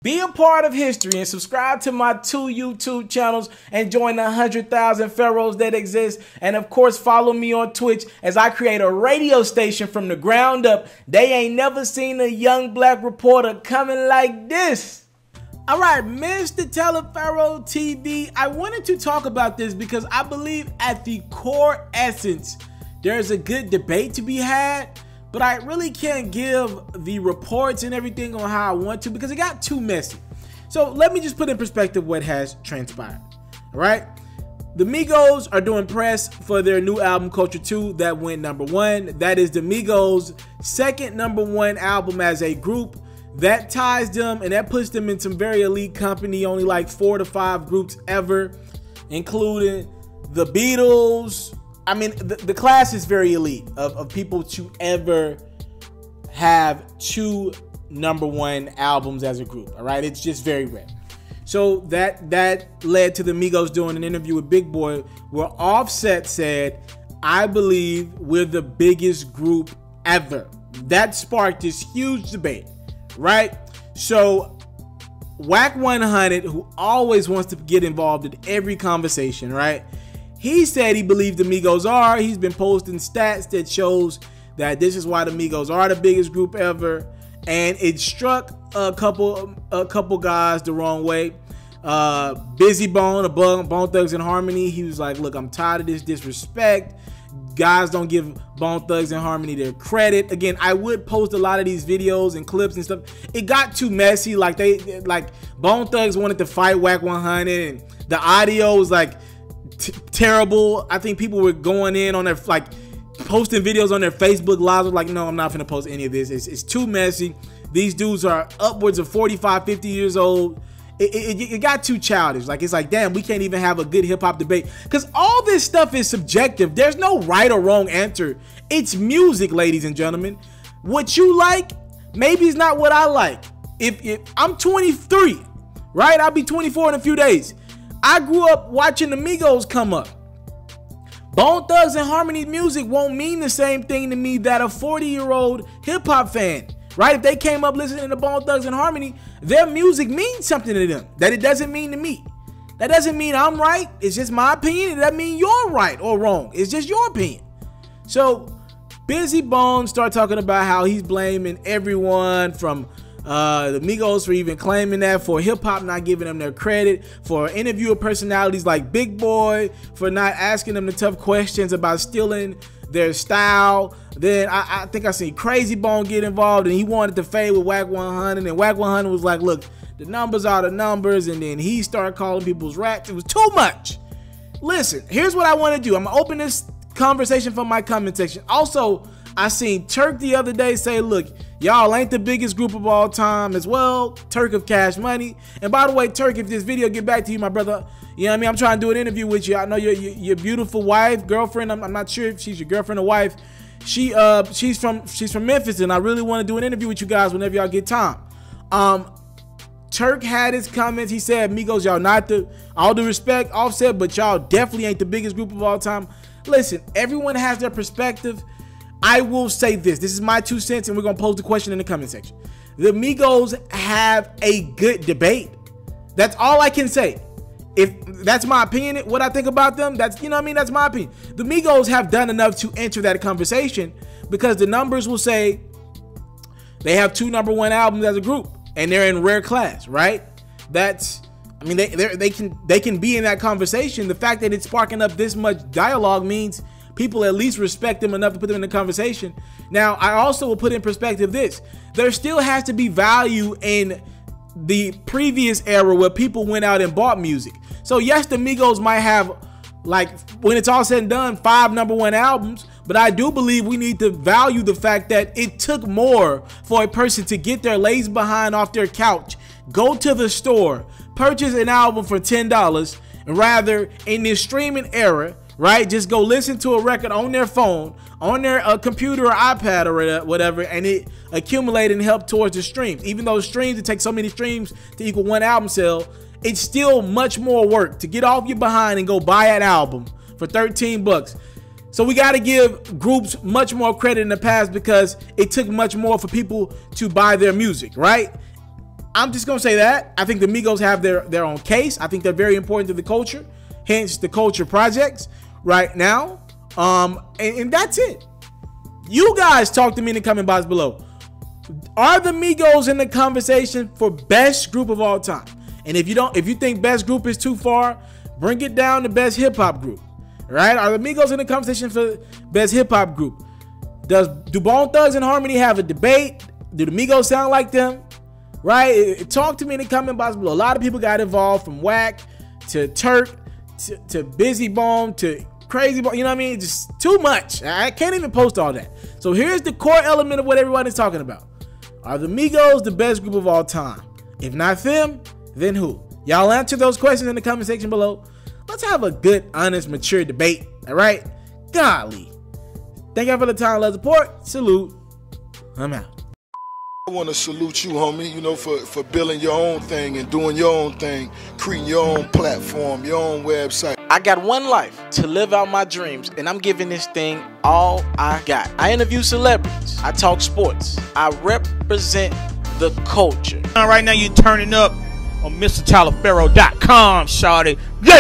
Be a part of history and subscribe to my 2 YouTube channels and join the 100,000 pharaohs that exist. And of course, follow me on Twitch as I create a radio station from the ground up. They ain't never seen a young black reporter coming like this. All right, Mr. TALIAFERRO TV, I wanted to talk about this because I believe at the core essence, there's a good debate to be had. But I really can't give the reports and everything on how I want to because it got too messy. So let me just put in perspective what has transpired. All right. The Migos are doing press for their new album, Culture 2, that went #1. That is the Migos' second #1 album as a group. That ties them and that puts them in some very elite company, only like 4 to 5 groups ever, including the Beatles. I mean, the class is very elite of people to ever have 2 #1 albums as a group. All right, it's just very rare. So that led to the Migos doing an interview with Big Boy where Offset said, "I believe we're the biggest group ever." That sparked this huge debate, right? So Wack100, who always wants to get involved in every conversation, right? He said he believed the Migos are. He's been posting stats that shows that this is why the Migos are the biggest group ever. And it struck a couple guys the wrong way. Busy Bone, Bone Thugz and Harmony, he was like, look, I'm tired of this disrespect. Guys don't give Bone Thugz and Harmony their credit. Again, I would post a lot of these videos and clips and stuff. It got too messy. Like Bone Thugz wanted to fight Wack100 and the audio was like terrible. I think people were going in on their posting videos on their Facebook lives. Like, no, I'm not gonna post any of this. It's too messy. These dudes are upwards of 45, 50 years old. It got too childish. Like, it's like, damn, we can't even have a good hip hop debate because all this stuff is subjective. There's no right or wrong answer. It's music, ladies and gentlemen. What you like maybe is not what I like. If I'm 23, right? I'll be 24 in a few days. I grew up watching the Migos come up. Bone Thugz and Harmony music won't mean the same thing to me that a 40-year-old hip-hop fan, right? If they came up listening to Bone Thugz and Harmony, their music means something to them that it doesn't mean to me. That doesn't mean I'm right. It's just my opinion. It doesn't mean you're right or wrong. It's just your opinion. So Busy Bone start talking about how he's blaming everyone from the Migos for even claiming that, for hip-hop not giving them their credit, for interviewer personalities like Big Boy for not asking them the tough questions about stealing their style. Then I think I seen Crazy Bone get involved and he wanted to fade with Wack100 and Wack100 was like, look, the numbers are the numbers, and then he started calling people's raps. It was too much. Listen, here's what I want to do. I'm gonna open this conversation from my comment section. Also, I seen Turk the other day say, look, y'all ain't the biggest group of all time as well. Turk of Cash Money. And by the way, Turk, if this video get back to you, my brother, you know what I mean? I'm trying to do an interview with you. I know your beautiful wife, girlfriend. I'm not sure if she's your girlfriend or wife. She's from Memphis, and I really want to do an interview with you guys whenever y'all get time. Turk had his comments. He said, Migos, y'all not the, all due respect, Offset, but y'all definitely ain't the biggest group of all time. Listen, everyone has their perspective. I will say this is my 2 cents, and we're gonna pose the question in the comment section. The Migos have a good debate. That's all I can say. If that's my opinion, what I think about them, that's, you know what I mean, that's my opinion. The Migos have done enough to enter that conversation because the numbers will say they have 2 #1 albums as a group and they're in rare class, right? That's, I mean, they can be in that conversation. The fact that it's sparking up this much dialogue means people at least respect them enough to put them in the conversation. Now, I also will put in perspective this. There still has to be value in the previous era where people went out and bought music. So yes, the Migos might have, like, when it's all said and done, 5 #1 albums, but I do believe we need to value the fact that it took more for a person to get their legs behind off their couch, go to the store, purchase an album for $10, and rather in this streaming era, right, just go listen to a record on their phone, on their computer or iPad or whatever, and it accumulate and help towards the streams. Even though streams, it takes so many streams to equal 1 album sale, it's still much more work to get off your behind and go buy an album for 13 bucks. So we got to give groups much more credit in the past because it took much more for people to buy their music, right? I'm just gonna say that. I think the Migos have their own case. I think they're very important to the culture, hence the culture projects right now. And that's it. You guys talk to me in the comment box below. Are the Migos in the conversation for best group of all time? And if you think best group is too far, bring it down to best hip hop group. Right? Are the Migos in the conversation for best hip hop group? Do Bone Thugs and Harmony have a debate? Do the Migos sound like them? Right? Talk to me in the comment box below. A lot of people got involved, from Wack to Turk to Busy Bone to Crazy Bone. You know what I mean? Just too much. I can't even post all that. So here's the core element of what everyone is talking about. Are the Migos the best group of all time? If not them, then who? Y'all answer those questions in the comment section below. Let's have a good, honest, mature debate. All right? Golly. Thank y'all for the time, love, support. Salute. I'm out. I want to salute you, homie, you know, for building your own thing and doing your own thing, creating your own platform, your own website. I got one life to live out my dreams, and I'm giving this thing all I got. I interview celebrities. I talk sports. I represent the culture. Right now, you're turning up on itsmrtaliaferro.com, shawty. Yeah.